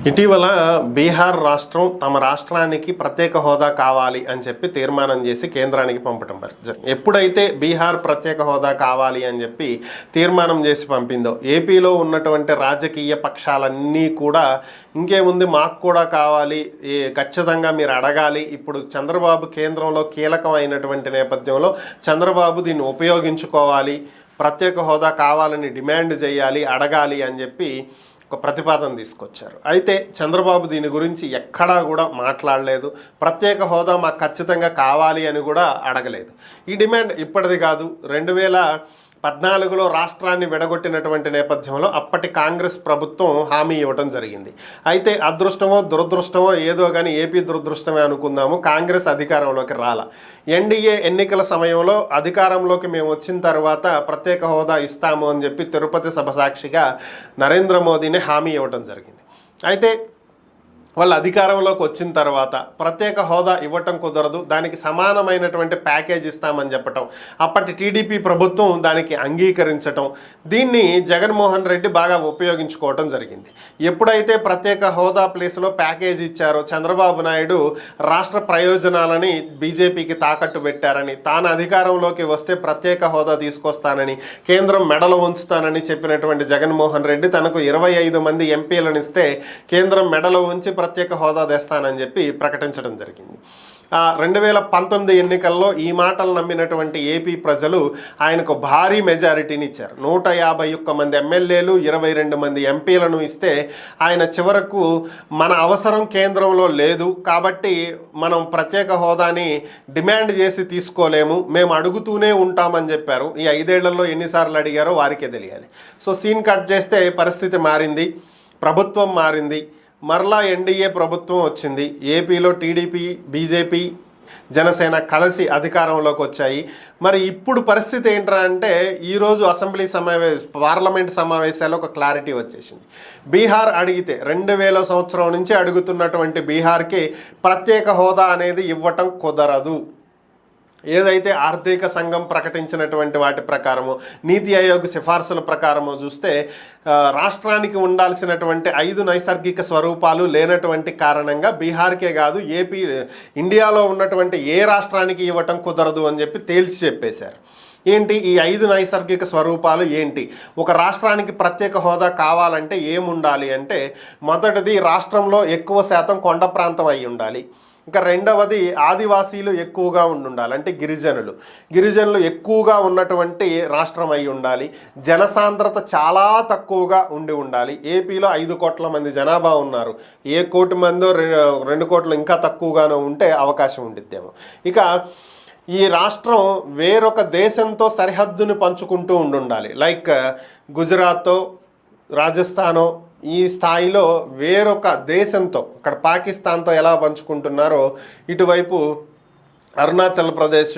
ఇటీవల బీహార్ రాష్ట్రం తమ రాష్ట్రానికి ప్రత్యేక హోదా కావాలి అని చెప్పి తీర్మానం చేసి కేంద్రానికి పంపడం జరిగింది. ఎప్పుడైతే బీహార్ ప్రత్యేక హోదా కావాలి అని చెప్పి తీర్మానం చేసి పంపిందో ఏపీలో ఉన్నటువంటి రాజకీయ పక్షాలన్నీ కూడా ఇంకేముంది మాకు కూడా కావాలి, ఖచ్చితంగా మీరు అడగాలి. ఇప్పుడు చంద్రబాబు కేంద్రంలో కీలకమైనటువంటి నేపథ్యంలో చంద్రబాబు దీన్ని ఉపయోగించుకోవాలి, ప్రత్యేక హోదా కావాలని డిమాండ్ చేయాలి, అడగాలి అని చెప్పి ఒక ప్రతిపాదన తీసుకొచ్చారు. అయితే చంద్రబాబు దీని గురించి ఎక్కడా కూడా మాట్లాడలేదు. ప్రత్యేక హోదా మాకు ఖచ్చితంగా కావాలి అని కూడా అడగలేదు. ఈ డిమాండ్ ఇప్పటిది కాదు. 2014లో రాష్ట్రాన్ని విడగొట్టినటువంటి నేపథ్యంలో అప్పటి కాంగ్రెస్ ప్రభుత్వం హామీ ఇవ్వడం జరిగింది. అయితే అదృష్టమో దురదృష్టమో ఏదో కానీ ఏపీ దురదృష్టమే అనుకుందాము, కాంగ్రెస్ అధికారంలోకి రాల. ఎన్డీఏ ఎన్నికల సమయంలో అధికారంలోకి మేము వచ్చిన తర్వాత ప్రత్యేక హోదా ఇస్తాము అని చెప్పి తిరుపతి సభ సాక్షిగా నరేంద్ర మోదీని హామీ ఇవ్వడం జరిగింది. అయితే వాళ్ళు అధికారంలోకి వచ్చిన తర్వాత ప్రత్యేక హోదా ఇవ్వటం కుదరదు, దానికి సమానమైనటువంటి ప్యాకేజ్ ఇస్తామని చెప్పటం, అప్పటి టీడీపీ ప్రభుత్వం దానికి అంగీకరించటం, దీన్ని జగన్మోహన్ రెడ్డి బాగా ఉపయోగించుకోవటం జరిగింది. ఎప్పుడైతే ప్రత్యేక హోదా ప్లేస్లో ప్యాకేజ్ ఇచ్చారో చంద్రబాబు నాయుడు రాష్ట్ర ప్రయోజనాలని బీజేపీకి తాకట్టు పెట్టారని, తాను అధికారంలోకి వస్తే ప్రత్యేక హోదా తీసుకొస్తానని, కేంద్రం మెడలో ఉంచుతానని చెప్పినటువంటి జగన్మోహన్ రెడ్డి తనకు 25 మంది ఎంపీలను ఇస్తే కేంద్రం మెడలో ఉంచి ప్రత్యేక హోదా తెస్తానని చెప్పి ప్రకటించడం జరిగింది. 2019 ఎన్నికల్లో ఈ మాటలు నమ్మినటువంటి ఏపీ ప్రజలు ఆయనకు భారీ మెజారిటీని ఇచ్చారు. 151 మంది ఎమ్మెల్యేలు, 22 మంది ఎంపీలను ఇస్తే ఆయన చివరకు మన అవసరం కేంద్రంలో లేదు కాబట్టి మనం ప్రత్యేక హోదాని డిమాండ్ చేసి తీసుకోలేము, మేము అడుగుతూనే ఉంటామని చెప్పారు. ఈ 5 ఏళ్లలో ఎన్నిసార్లు అడిగారో వారికే తెలియాలి. సో సీన్ కట్ చేస్తే పరిస్థితి మారింది, ప్రభుత్వం మారింది, మరలా ఎన్డీఏ ప్రభుత్వం వచ్చింది. ఏపీలో టీడీపీ, బీజేపీ, జనసేన కలిసి అధికారంలోకి వచ్చాయి. మరి ఇప్పుడు పరిస్థితి ఏంట్రా అంటే ఈరోజు అసెంబ్లీ పార్లమెంట్ సమావేశాల్లో ఒక క్లారిటీ వచ్చేసింది. బీహార్ అడిగితే 2000 సంవత్సరం నుంచి అడుగుతున్నటువంటి బీహార్కి ప్రత్యేక హోదా అనేది ఇవ్వటం కుదరదు. ఏదైతే ఆర్థిక సంఘం ప్రకటించినటువంటి వాటి ప్రకారము, నీతి ఆయోగ్ సిఫార్సుల ప్రకారము చూస్తే రాష్ట్రానికి ఉండాల్సినటువంటి 5 నైసర్గిక స్వరూపాలు లేనటువంటి కారణంగా బీహార్కే కాదు ఇండియాలో ఉన్నటువంటి ఏ రాష్ట్రానికి ఇవ్వటం కుదరదు అని చెప్పి తేల్చి చెప్పేశారు. ఏంటి ఈ 5 నైసర్గిక స్వరూపాలు ఏంటి? ఒక రాష్ట్రానికి ప్రత్యేక హోదా కావాలంటే ఏముండాలి అంటే, మొదటిది రాష్ట్రంలో ఎక్కువ శాతం కొండ ప్రాంతం అయి ఉండాలి. ఇంకా రెండవది ఆదివాసీలు ఎక్కువగా ఉండాలి, అంటే గిరిజనులు ఎక్కువగా ఉన్నటువంటి రాష్ట్రం అయి ఉండాలి. జనసాంద్రత చాలా తక్కువగా ఉండాలి. ఏపీలో 5 కోట్ల మంది జనాభా ఉన్నారు, ఏ కోటి మందో 2 కోట్లు ఇంకా తక్కువగానో ఉంటే అవకాశం ఉండిద్దేమో. ఇక ఈ రాష్ట్రం వేరొక దేశంతో సరిహద్దుని పంచుకుంటూ ఉండాలి. లైక్ గుజరాతో, రాజస్థానో ఈ స్థాయిలో వేరొక దేశంతో, అక్కడ పాకిస్తాన్తో ఎలా పంచుకుంటున్నారో ఇటువైపు అరుణాచల్ ప్రదేశ్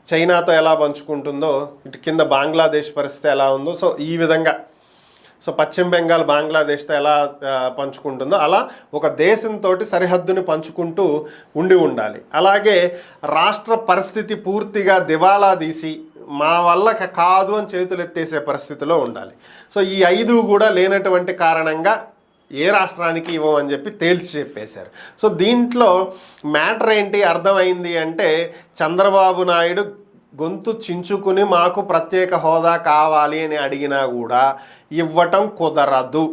చైనాతో ఎలా పంచుకుంటుందో, ఇటు కింద బంగ్లాదేశ్ పరిస్థితి ఎలా ఉందో, సో ఈ విధంగా పశ్చిమ బెంగాల్ బంగ్లాదేశ్తో ఎలా పంచుకుంటుందో అలా ఒక దేశంతో సరిహద్దుని పంచుకుంటూ ఉండాలి. అలాగే రాష్ట్ర పరిస్థితి పూర్తిగా దివాలా తీసి మా వల్ల కాదు అని చేతులు ఎత్తేసే పరిస్థితిలో ఉండాలి. సో ఈ 5 కూడా లేనటువంటి కారణంగా ఏ రాష్ట్రానికి ఇవ్వమని చెప్పి తేల్చి చెప్పేశారు. సో దీంట్లో మ్యాటర్ ఏంటి అర్థమైంది అంటే, చంద్రబాబు నాయుడు గొంతు చించుకుని మాకు ప్రత్యేక హోదా కావాలి అని అడిగినా కూడా ఇవ్వటం కుదరదు,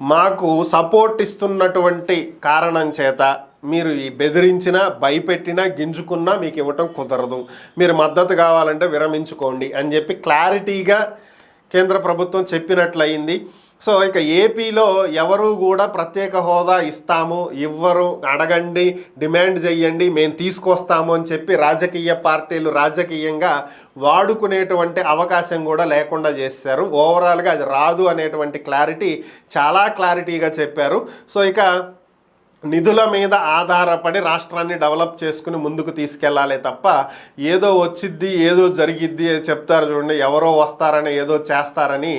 మాకు సపోర్ట్ ఇస్తున్నటువంటి కారణం చేత మీరు ఈ బెదిరించినా, భయపెట్టినా, గింజుకున్నా మీకు ఇవ్వటం కుదరదు, మీరు మద్దతు కావాలంటే విరమించుకోండి అని చెప్పి క్లారిటీగా కేంద్ర ప్రభుత్వం చెప్పినట్లయింది. సో ఇక ఏపీలో ఎవరు కూడా ప్రత్యేక హోదా ఇస్తాము, ఇవ్వరు, అడగండి, డిమాండ్ చెయ్యండి, మేము తీసుకొస్తాము అని చెప్పి రాజకీయ పార్టీలు రాజకీయంగా వాడుకునేటువంటి అవకాశం కూడా లేకుండా చేశారు. ఓవరాల్గా అది రాదు అనేటువంటి క్లారిటీ చాలా క్లారిటీగా చెప్పారు. సో ఇక నిధుల మీద ఆధారపడి రాష్ట్రాన్ని డెవలప్ చేసుకుని ముందుకు తీసుకెళ్లాలి తప్ప ఏదో వచ్చిద్ది, ఏదో జరిగిద్ది చెప్తారు చూడండి, ఎవరో వస్తారని ఏదో చేస్తారని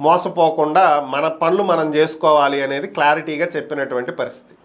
మోసపోకుండా మన పనులు మనం చేసుకోవాలి అనేది క్లారిటీగా చెప్పినటువంటి పరిస్థితి.